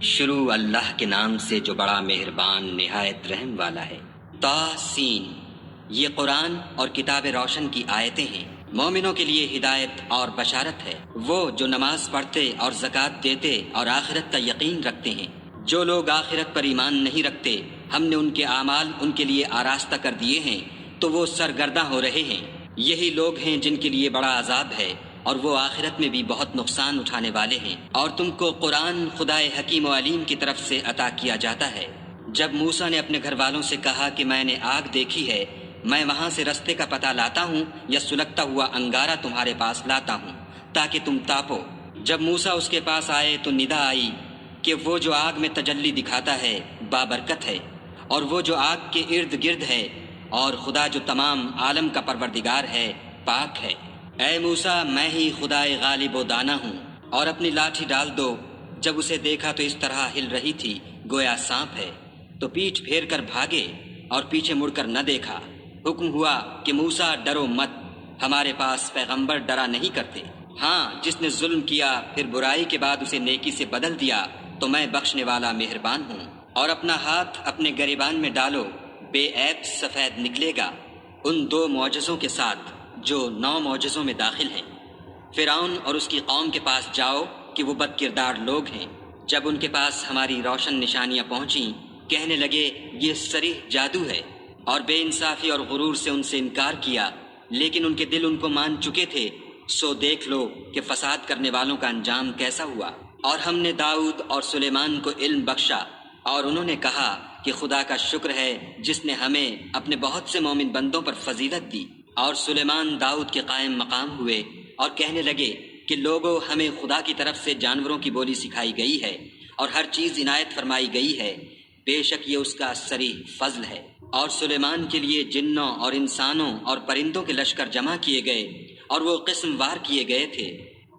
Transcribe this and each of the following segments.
شروع اللہ کے نام سے جو بڑا مہربان نہایت رحم والا ہے۔ طاسین، یہ قرآن اور کتاب روشن کی آیتیں ہیں، مومنوں کے لیے ہدایت اور بشارت ہے۔ وہ جو نماز پڑھتے اور زکوٰۃ دیتے اور آخرت کا یقین رکھتے ہیں۔ جو لوگ آخرت پر ایمان نہیں رکھتے، ہم نے ان کے اعمال ان کے لیے آراستہ کر دیے ہیں تو وہ سرگرداں ہو رہے ہیں۔ یہی لوگ ہیں جن کے لیے بڑا عذاب ہے اور وہ آخرت میں بھی بہت نقصان اٹھانے والے ہیں۔ اور تم کو قرآن خدائے حکیم و علیم کی طرف سے عطا کیا جاتا ہے۔ جب موسیٰ نے اپنے گھر والوں سے کہا کہ میں نے آگ دیکھی ہے، میں وہاں سے رستے کا پتہ لاتا ہوں یا سلگتا ہوا انگارہ تمہارے پاس لاتا ہوں تاکہ تم تاپو۔ جب موسیٰ اس کے پاس آئے تو ندا آئی کہ وہ جو آگ میں تجلی دکھاتا ہے بابرکت ہے، اور وہ جو آگ کے ارد گرد ہے، اور خدا جو تمام عالم کا پروردگار ہے پاک ہے۔ اے موسیٰ، میں ہی خدائے غالب و دانا ہوں، اور اپنی لاٹھی ڈال دو۔ جب اسے دیکھا تو اس طرح ہل رہی تھی گویا سانپ ہے، تو پیٹھ پھیر کر بھاگے اور پیچھے مڑ کر نہ دیکھا۔ حکم ہوا کہ موسیٰ ڈرو مت، ہمارے پاس پیغمبر ڈرا نہیں کرتے۔ ہاں، جس نے ظلم کیا پھر برائی کے بعد اسے نیکی سے بدل دیا تو میں بخشنے والا مہربان ہوں۔ اور اپنا ہاتھ اپنے گریبان میں ڈالو، بے عیب سفید نکلے گا، ان 2 معجزوں کے ساتھ جو 9 معجزوں میں داخل ہیں۔ فرعون اور اس کی قوم کے پاس جاؤ کہ وہ بد کردار لوگ ہیں۔ جب ان کے پاس ہماری روشن نشانیاں پہنچیں، کہنے لگے یہ صریح جادو ہے، اور بے انصافی اور غرور سے ان سے انکار کیا، لیکن ان کے دل ان کو مان چکے تھے۔ سو دیکھ لو کہ فساد کرنے والوں کا انجام کیسا ہوا۔ اور ہم نے داؤد اور سلیمان کو علم بخشا، اور انہوں نے کہا کہ خدا کا شکر ہے جس نے ہمیں اپنے بہت سے مومن بندوں پر فضیلت دی۔ اور سلیمان داؤد کے قائم مقام ہوئے اور کہنے لگے کہ لوگوں، ہمیں خدا کی طرف سے جانوروں کی بولی سکھائی گئی ہے اور ہر چیز عنایت فرمائی گئی ہے، بے شک یہ اس کا صریح فضل ہے۔ اور سلیمان کے لیے جنوں اور انسانوں اور پرندوں کے لشکر جمع کیے گئے اور وہ قسم وار کیے گئے تھے،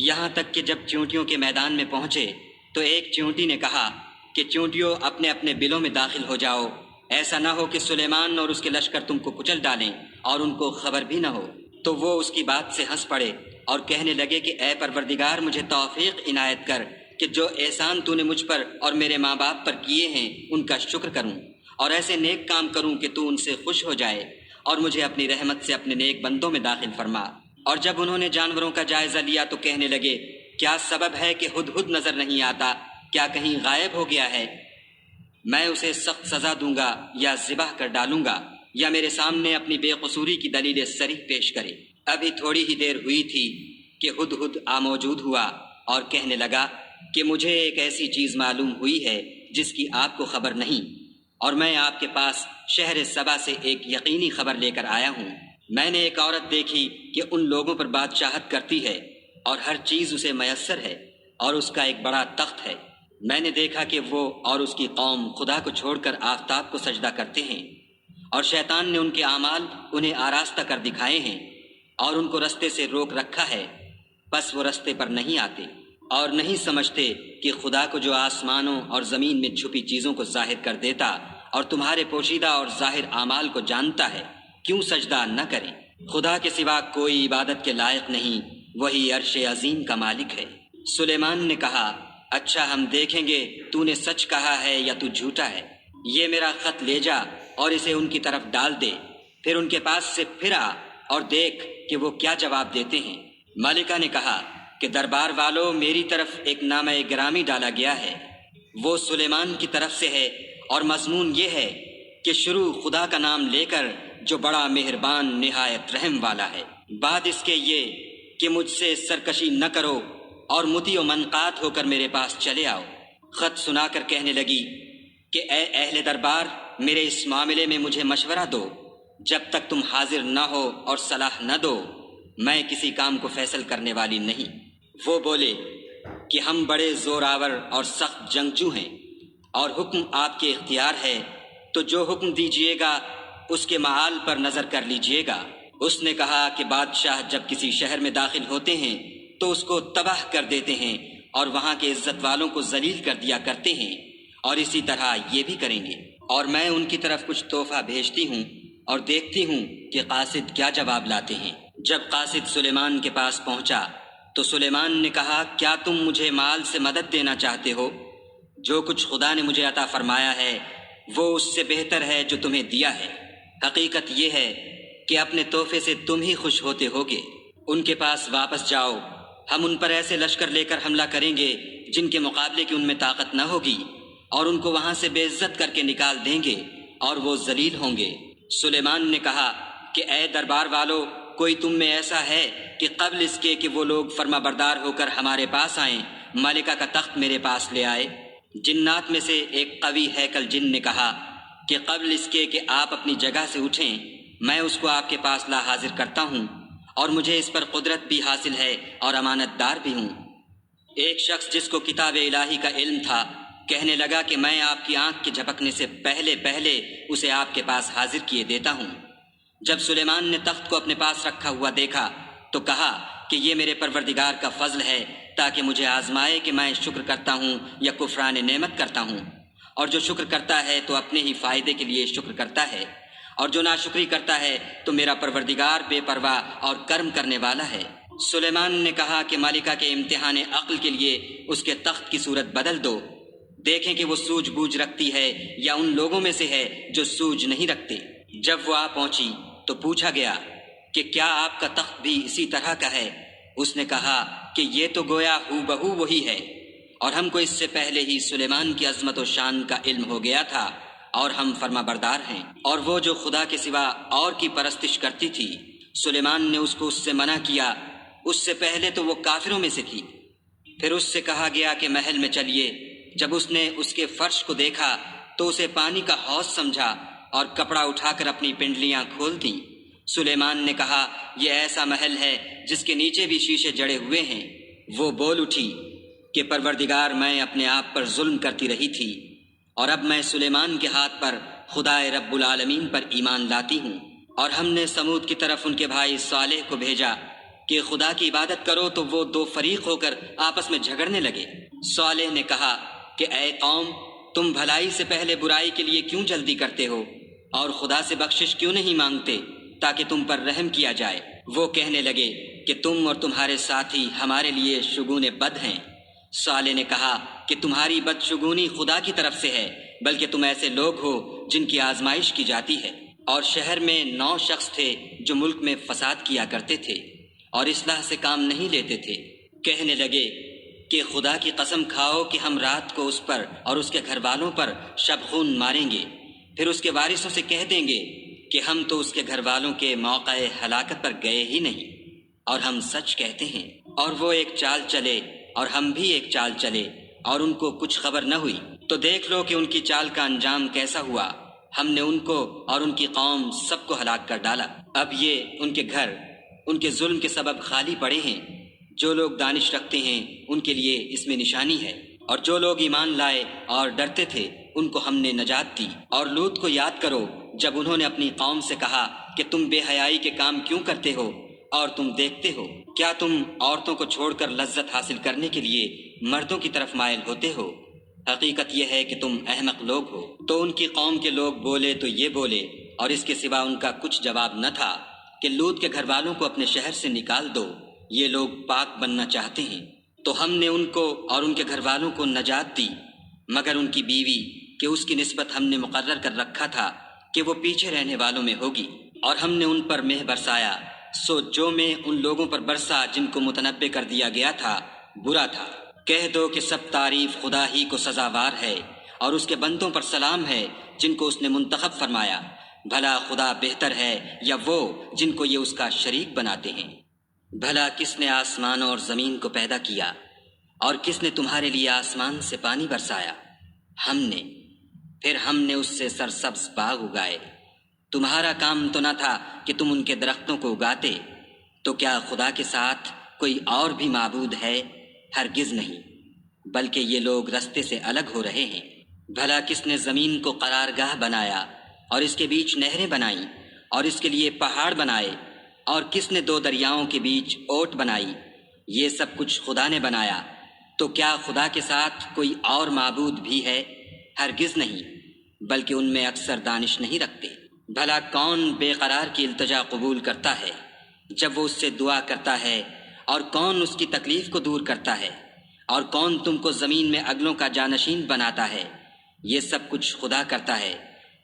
یہاں تک کہ جب چیونٹیوں کے میدان میں پہنچے تو ایک چیونٹی نے کہا کہ چیونٹیوں اپنے اپنے بلوں میں داخل ہو جاؤ، ایسا نہ ہو کہ سلیمان اور اس کے لشکر تم کو کچل ڈالیں اور ان کو خبر بھی نہ ہو۔ تو وہ اس کی بات سے ہنس پڑے اور کہنے لگے کہ اے پروردگار، مجھے توفیق عنایت کر کہ جو احسان تو نے مجھ پر اور میرے ماں باپ پر کیے ہیں ان کا شکر کروں، اور ایسے نیک کام کروں کہ تو ان سے خوش ہو جائے، اور مجھے اپنی رحمت سے اپنے نیک بندوں میں داخل فرما۔ اور جب انہوں نے جانوروں کا جائزہ لیا تو کہنے لگے کیا سبب ہے کہ ہدہد نظر نہیں آتا؟ کیا کہیں غائب ہو گیا ہے؟ میں اسے سخت سزا دوں گا یا ذبح کر ڈالوں گا، یا میرے سامنے اپنی بے قصوری کی دلیل صریح پیش کرے۔ ابھی تھوڑی ہی دیر ہوئی تھی کہ ہدہد موجود ہوا اور کہنے لگا کہ مجھے ایک ایسی چیز معلوم ہوئی ہے جس کی آپ کو خبر نہیں، اور میں آپ کے پاس شہر سبا سے ایک یقینی خبر لے کر آیا ہوں۔ میں نے ایک عورت دیکھی کہ ان لوگوں پر بادشاہت کرتی ہے اور ہر چیز اسے میسر ہے، اور اس کا ایک بڑا تخت ہے۔ میں نے دیکھا کہ وہ اور اس کی قوم خدا کو چھوڑ کر آفتاب کو سجدہ کرتے ہیں، اور شیطان نے ان کے اعمال انہیں آراستہ کر دکھائے ہیں اور ان کو رستے سے روک رکھا ہے، بس وہ رستے پر نہیں آتے اور نہیں سمجھتے کہ خدا کو جو آسمانوں اور زمین میں چھپی چیزوں کو ظاہر کر دیتا اور تمہارے پوشیدہ اور ظاہر اعمال کو جانتا ہے، کیوں سجدہ نہ کریں۔ خدا کے سوا کوئی عبادت کے لائق نہیں، وہی عرش عظیم کا مالک ہے۔ سلیمان نے کہا اچھا، ہم دیکھیں گے تو نے سچ کہا ہے یا تو جھوٹا ہے۔ یہ میرا خط لے جا اور اسے ان کی طرف ڈال دے، پھر ان کے پاس سے پھر آ اور دیکھ کہ وہ کیا جواب دیتے ہیں۔ ملکہ نے کہا کہ دربار والو، میری طرف ایک نامہ گرامی ڈالا گیا ہے، وہ سلیمان کی طرف سے ہے، اور مضمون یہ ہے کہ شروع خدا کا نام لے کر جو بڑا مہربان نہایت رحم والا ہے۔ بعد اس کے یہ کہ مجھ سے سرکشی نہ کرو اور مطیع و منقاد ہو کر میرے پاس چلے آؤ۔ خط سنا کر کہنے لگی کہ اے اہل دربار، میرے اس معاملے میں مجھے مشورہ دو، جب تک تم حاضر نہ ہو اور صلاح نہ دو میں کسی کام کو فیصل کرنے والی نہیں۔ وہ بولے کہ ہم بڑے زور آور اور سخت جنگجو ہیں، اور حکم آپ کے اختیار ہے، تو جو حکم دیجیے گا اس کے معال پر نظر کر لیجیے گا۔ اس نے کہا کہ بادشاہ جب کسی شہر میں داخل ہوتے ہیں تو اس کو تباہ کر دیتے ہیں اور وہاں کے عزت والوں کو ذلیل کر دیا کرتے ہیں، اور اسی طرح یہ بھی کریں گے۔ اور میں ان کی طرف کچھ تحفہ بھیجتی ہوں اور دیکھتی ہوں کہ قاصد کیا جواب لاتے ہیں۔ جب قاصد سلیمان کے پاس پہنچا تو سلیمان نے کہا کیا تم مجھے مال سے مدد دینا چاہتے ہو؟ جو کچھ خدا نے مجھے عطا فرمایا ہے وہ اس سے بہتر ہے جو تمہیں دیا ہے۔ حقیقت یہ ہے کہ اپنے تحفے سے تم ہی خوش ہوتے ہوگے۔ ان کے پاس واپس جاؤ، ہم ان پر ایسے لشکر لے کر حملہ کریں گے جن کے مقابلے کی ان میں طاقت نہ ہوگی، اور ان کو وہاں سے بے عزت کر کے نکال دیں گے اور وہ ذلیل ہوں گے۔ سلیمان نے کہا کہ اے دربار والو، کوئی تم میں ایسا ہے کہ قبل اس کے کہ وہ لوگ فرما بردار ہو کر ہمارے پاس آئیں ملکہ کا تخت میرے پاس لے آئے؟ جنات میں سے ایک قوی ہیکل جن نے کہا کہ قبل اس کے کہ آپ اپنی جگہ سے اٹھیں میں اس کو آپ کے پاس لا حاضر کرتا ہوں، اور مجھے اس پر قدرت بھی حاصل ہے اور امانت دار بھی ہوں۔ ایک شخص جس کو کتاب الہی کا علم تھا کہنے لگا کہ میں آپ کی آنکھ کے جھپکنے سے پہلے اسے آپ کے پاس حاضر کیے دیتا ہوں۔ جب سلیمان نے تخت کو اپنے پاس رکھا ہوا دیکھا تو کہا کہ یہ میرے پروردگار کا فضل ہے تاکہ مجھے آزمائے کہ میں شکر کرتا ہوں یا کفران نعمت کرتا ہوں، اور جو شکر کرتا ہے تو اپنے ہی فائدے کے لیے شکر کرتا ہے، اور جو ناشکری کرتا ہے تو میرا پروردگار بے پرواہ اور کرم کرنے والا ہے۔ سلیمان نے کہا کہ مالکہ کے امتحان عقل کے لیے اس کے تخت کی صورت بدل دو، دیکھیں کہ وہ سوجھ بوجھ رکھتی ہے یا ان لوگوں میں سے ہے جو سوجھ نہیں رکھتے۔ جب وہ آ پہنچی تو پوچھا گیا کہ کیا آپ کا تخت بھی اسی طرح کا ہے؟ اس نے کہا کہ یہ تو گویا ہو بہو وہی ہے، اور ہم کو اس سے پہلے ہی سلیمان کی عظمت و شان کا علم ہو گیا تھا، اور ہم فرما بردار ہیں۔ اور وہ جو خدا کے سوا اور کی پرستش کرتی تھی سلیمان نے اس کو اس سے منع کیا، اس سے پہلے تو وہ کافروں میں سے تھی۔ پھر اس سے کہا گیا کہ محل میں چلیے۔ جب اس نے اس کے فرش کو دیکھا تو اسے پانی کا حوض سمجھا اور کپڑا اٹھا کر اپنی پنڈلیاں کھول دیں۔ سلیمان نے کہا یہ ایسا محل ہے جس کے نیچے بھی شیشے جڑے ہوئے ہیں۔ وہ بول اٹھی کہ پروردگار میں اپنے آپ پر ظلم کرتی رہی تھی، اور اب میں سلیمان کے ہاتھ پر خدا رب العالمین پر ایمان لاتی ہوں۔ اور ہم نے سمود کی طرف ان کے بھائی صالح کو بھیجا کہ خدا کی عبادت کرو، تو وہ دو فریق ہو کر آپس میں جھگڑنے لگے۔ صالح نے کہا کہ اے قوم، تم بھلائی سے پہلے برائی کے لیے کیوں جلدی کرتے ہو، اور خدا سے بخشش کیوں نہیں مانگتے تاکہ تم پر رحم کیا جائے؟ وہ کہنے لگے کہ تم اور تمہارے ساتھی ہمارے لیے شگون بد ہیں۔ صالح نے کہا کہ تمہاری بدشگونی خدا کی طرف سے ہے، بلکہ تم ایسے لوگ ہو جن کی آزمائش کی جاتی ہے۔ اور شہر میں 9 شخص تھے جو ملک میں فساد کیا کرتے تھے اور اصلاح سے کام نہیں لیتے تھے۔ کہنے لگے کہ خدا کی قسم کھاؤ کہ ہم رات کو اس پر اور اس کے گھر والوں پر شبخون ماریں گے، پھر اس کے وارثوں سے کہہ دیں گے کہ ہم تو اس کے گھر والوں کے موقع ہلاکت پر گئے ہی نہیں، اور ہم سچ کہتے ہیں۔ اور وہ ایک چال چلے اور ہم بھی ایک چال چلے، اور ان کو کچھ خبر نہ ہوئی۔ تو دیکھ لو کہ ان کی چال کا انجام کیسا ہوا۔ ہم نے ان کو اور ان کی قوم سب کو ہلاک کر ڈالا۔ اب یہ ان کے گھر ان کے ظلم کے سبب خالی پڑے ہیں۔ جو لوگ دانش رکھتے ہیں ان کے لیے اس میں نشانی ہے، اور جو لوگ ایمان لائے اور ڈرتے تھے ان کو ہم نے نجات دی۔ اور لوط کو یاد کرو جب انہوں نے اپنی قوم سے کہا کہ تم بے حیائی کے کام کیوں کرتے ہو، اور تم دیکھتے ہو کیا تم عورتوں کو چھوڑ کر لذت حاصل کرنے کے لیے مردوں کی طرف مائل ہوتے ہو؟ حقیقت یہ ہے کہ تم احمق لوگ ہو۔ تو ان کی قوم کے لوگ بولے تو یہ بولے، اور اس کے سوا ان کا کچھ جواب نہ تھا کہ لوط کے گھر والوں کو اپنے شہر سے نکال دو، یہ لوگ پاک بننا چاہتے ہیں۔ تو ہم نے ان کو اور ان کے گھر والوں کو نجات دی، مگر ان کی بیوی کہ اس کی نسبت ہم نے مقرر کر رکھا تھا کہ وہ پیچھے رہنے والوں میں ہوگی۔ اور ہم نے ان پر مہ برسایا، سو جو میں ان لوگوں پر برسا جن کو متنبع کر دیا گیا تھا برا تھا۔ کہہ دو کہ سب تعریف خدا ہی کو سزاوار ہے، اور اس کے بندوں پر سلام ہے جن کو اس نے منتخب فرمایا۔ بھلا خدا بہتر ہے یا وہ جن کو یہ اس کا شریک بناتے ہیں؟ بھلا کس نے آسمانوں اور زمین کو پیدا کیا، اور کس نے تمہارے لیے آسمان سے پانی برسایا؟ ہم نے، پھر ہم نے اس سے سرسبز باغ اگائے۔ تمہارا کام تو نہ تھا کہ تم ان کے درختوں کو اگاتے، تو کیا خدا کے ساتھ کوئی اور بھی معبود ہے؟ ہرگز نہیں، بلکہ یہ لوگ رستے سے الگ ہو رہے ہیں۔ بھلا کس نے زمین کو قرارگاہ بنایا، اور اس کے بیچ نہریں بنائیں، اور اس کے لیے پہاڑ بنائے، اور کس نے 2 دریاؤں کے بیچ اوٹ بنائی؟ یہ سب کچھ خدا نے بنایا۔ تو کیا خدا کے ساتھ کوئی اور معبود بھی ہے؟ ہرگز نہیں، بلکہ ان میں اکثر دانش نہیں رکھتے۔ بھلا کون بے قرار کی التجا قبول کرتا ہے جب وہ اس سے دعا کرتا ہے، اور کون اس کی تکلیف کو دور کرتا ہے؟ اور کون تم کو زمین میں اگلوں کا جانشین بناتا ہے؟ یہ سب کچھ خدا کرتا ہے،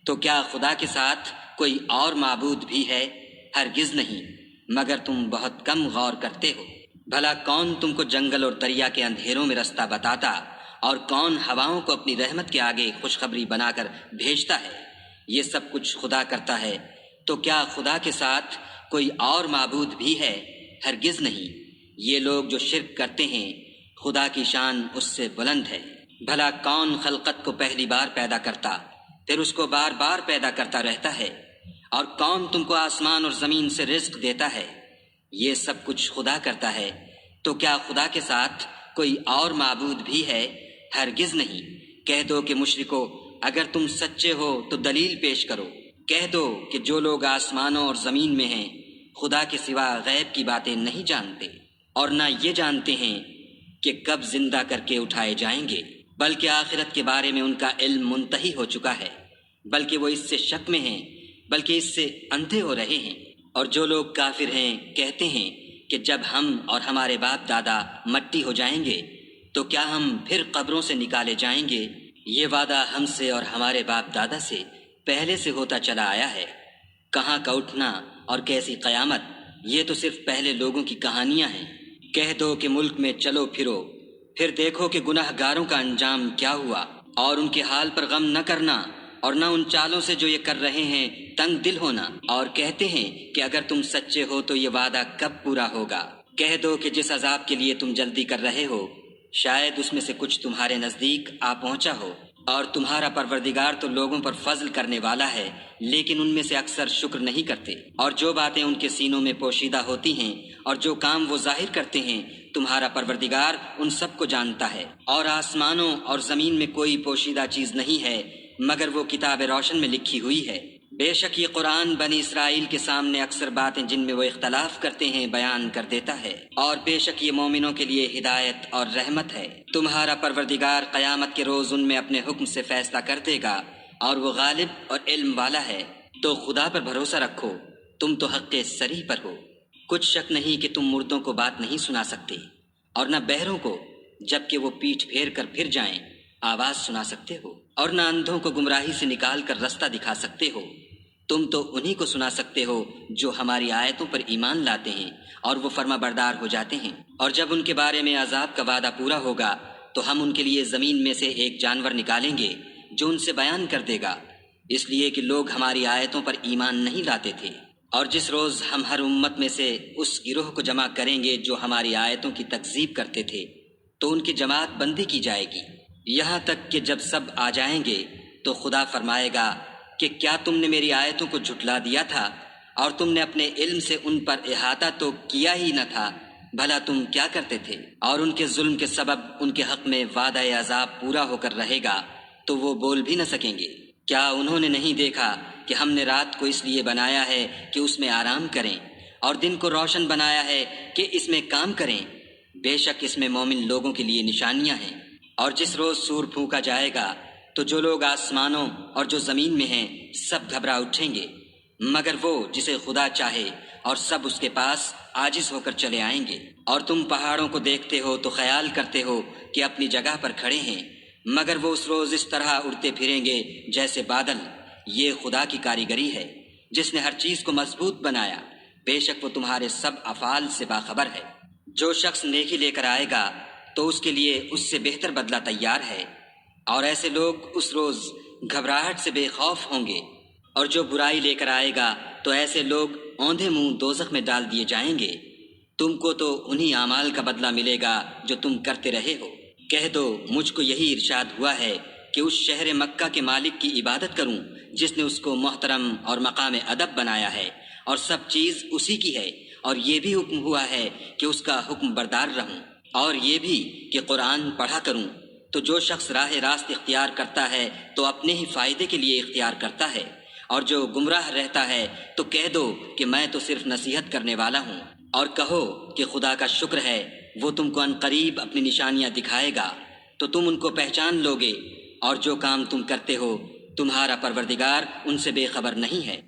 تو کیا خدا کے ساتھ کوئی اور معبود بھی ہے؟ ہرگز نہیں، مگر تم بہت کم غور کرتے ہو۔ بھلا کون تم کو جنگل اور دریا کے اندھیروں میں رستہ بتاتا، اور کون ہواؤں کو اپنی رحمت کے آگے خوشخبری بنا کر بھیجتا ہے؟ یہ سب کچھ خدا کرتا ہے، تو کیا خدا کے ساتھ کوئی اور معبود بھی ہے؟ ہرگز نہیں۔ یہ لوگ جو شرک کرتے ہیں، خدا کی شان اس سے بلند ہے۔ بھلا کون خلقت کو پہلی بار پیدا کرتا، پھر اس کو بار بار پیدا کرتا رہتا ہے؟ اور کون تم کو آسمان اور زمین سے رزق دیتا ہے؟ یہ سب کچھ خدا کرتا ہے، تو کیا خدا کے ساتھ کوئی اور معبود بھی ہے؟ ہرگز نہیں۔ کہہ دو کہ مشرکو، اگر تم سچے ہو تو دلیل پیش کرو۔ کہہ دو کہ جو لوگ آسمانوں اور زمین میں ہیں خدا کے سوا غیب کی باتیں نہیں جانتے، اور نہ یہ جانتے ہیں کہ کب زندہ کر کے اٹھائے جائیں گے، بلکہ آخرت کے بارے میں ان کا علم منتہی ہو چکا ہے، بلکہ وہ اس سے شک میں ہیں، بلکہ اس سے اندھے ہو رہے ہیں۔ اور جو لوگ کافر ہیں کہتے ہیں کہ جب ہم اور ہمارے باپ دادا مٹی ہو جائیں گے تو کیا ہم پھر قبروں سے نکالے جائیں گے؟ یہ وعدہ ہم سے اور ہمارے باپ دادا سے پہلے سے ہوتا چلا آیا ہے۔ کہاں کا اٹھنا اور کیسی قیامت، یہ تو صرف پہلے لوگوں کی کہانیاں ہیں۔ کہہ دو کہ ملک میں چلو پھرو، پھر دیکھو کہ گناہ گاروں کا انجام کیا ہوا، اور ان کے حال پر غم نہ کرنا، اور نہ ان چالوں سے جو یہ کر رہے ہیں تنگ دل ہونا، اور کہتے ہیں کہ اگر تم سچے ہو تو یہ وعدہ کب پورا ہوگا؟ کہہ دو کہ جس عذاب کے لیے تم جلدی کر رہے ہو شاید اس میں سے کچھ تمہارے نزدیک آ پہنچا ہو، اور تمہارا پروردگار تو لوگوں پر فضل کرنے والا ہے، لیکن ان میں سے اکثر شکر نہیں کرتے۔ اور جو باتیں ان کے سینوں میں پوشیدہ ہوتی ہیں اور جو کام وہ ظاہر کرتے ہیں، تمہارا پروردگار ان سب کو جانتا ہے۔ اور آسمانوں اور زمین میں کوئی پوشیدہ چیز نہیں ہے مگر وہ کتاب روشن میں لکھی ہوئی ہے۔ بے شک یہ قرآن بنی اسرائیل کے سامنے اکثر باتیں جن میں وہ اختلاف کرتے ہیں بیان کر دیتا ہے، اور بے شک یہ مومنوں کے لیے ہدایت اور رحمت ہے۔ تمہارا پروردگار قیامت کے روز ان میں اپنے حکم سے فیصلہ کر دے گا، اور وہ غالب اور علم والا ہے۔ تو خدا پر بھروسہ رکھو، تم تو حق صریح پر ہو۔ کچھ شک نہیں کہ تم مردوں کو بات نہیں سنا سکتے، اور نہ بہروں کو جبکہ وہ پیٹھ پھیر کر پھر جائیں آواز سنا سکتے ہو، اور نہ اندھوں کو گمراہی سے نکال کر رستہ دکھا سکتے ہو۔ تم تو انہی کو سنا سکتے ہو جو ہماری آیتوں پر ایمان لاتے ہیں اور وہ فرما بردار ہو جاتے ہیں۔ اور جب ان کے بارے میں عذاب کا وعدہ پورا ہوگا تو ہم ان کے لیے زمین میں سے ایک جانور نکالیں گے جو ان سے بیان کر دے گا، اس لیے کہ لوگ ہماری آیتوں پر ایمان نہیں لاتے تھے۔ اور جس روز ہم ہر امت میں سے اس گروہ کو جمع کریں گے جو ہماری آیتوں کی تکذیب کرتے تھے تو ان کی جماعت بندی کی جائے گی، یہاں تک کہ جب سب آ جائیں گے تو خدا فرمائے گا کہ کیا تم نے میری آیتوں کو جھٹلا دیا تھا، اور تم نے اپنے علم سے ان پر احاطہ تو کیا ہی نہ تھا؟ بھلا تم کیا کرتے تھے؟ اور ان کے ظلم کے سبب ان کے حق میں وعدہ عذاب پورا ہو کر رہے گا تو وہ بول بھی نہ سکیں گے۔ کیا انہوں نے نہیں دیکھا کہ ہم نے رات کو اس لیے بنایا ہے کہ اس میں آرام کریں، اور دن کو روشن بنایا ہے کہ اس میں کام کریں؟ بے شک اس میں مومن لوگوں کے لیے نشانیاں ہیں۔ اور جس روز سور پھونکا جائے گا تو جو لوگ آسمانوں اور جو زمین میں ہیں سب گھبرا اٹھیں گے، مگر وہ جسے خدا چاہے، اور سب اس کے پاس عاجز ہو کر چلے آئیں گے۔ اور تم پہاڑوں کو دیکھتے ہو تو خیال کرتے ہو کہ اپنی جگہ پر کھڑے ہیں، مگر وہ اس روز اس طرح اڑتے پھریں گے جیسے بادل۔ یہ خدا کی کاریگری ہے جس نے ہر چیز کو مضبوط بنایا، بے شک وہ تمہارے سب افعال سے باخبر ہے۔ جو شخص نیکی لے کر آئے گا تو اس کے لیے اس سے بہتر بدلہ تیار ہے، اور ایسے لوگ اس روز گھبراہٹ سے بے خوف ہوں گے۔ اور جو برائی لے کر آئے گا تو ایسے لوگ اوندھے منہ دوزخ میں ڈال دیے جائیں گے۔ تم کو تو انہی اعمال کا بدلہ ملے گا جو تم کرتے رہے ہو۔ کہہ دو مجھ کو یہی ارشاد ہوا ہے کہ اس شہر مکہ کے مالک کی عبادت کروں جس نے اس کو محترم اور مقام ادب بنایا ہے، اور سب چیز اسی کی ہے، اور یہ بھی حکم ہوا ہے کہ اس کا حکم بردار رہوں، اور یہ بھی کہ قرآن پڑھا کروں۔ تو جو شخص راہ راست اختیار کرتا ہے تو اپنے ہی فائدے کے لیے اختیار کرتا ہے، اور جو گمراہ رہتا ہے تو کہہ دو کہ میں تو صرف نصیحت کرنے والا ہوں۔ اور کہو کہ خدا کا شکر ہے وہ تم کو عنقریب اپنی نشانیاں دکھائے گا تو تم ان کو پہچان لوگے، اور جو کام تم کرتے ہو تمہارا پروردگار ان سے بے خبر نہیں ہے۔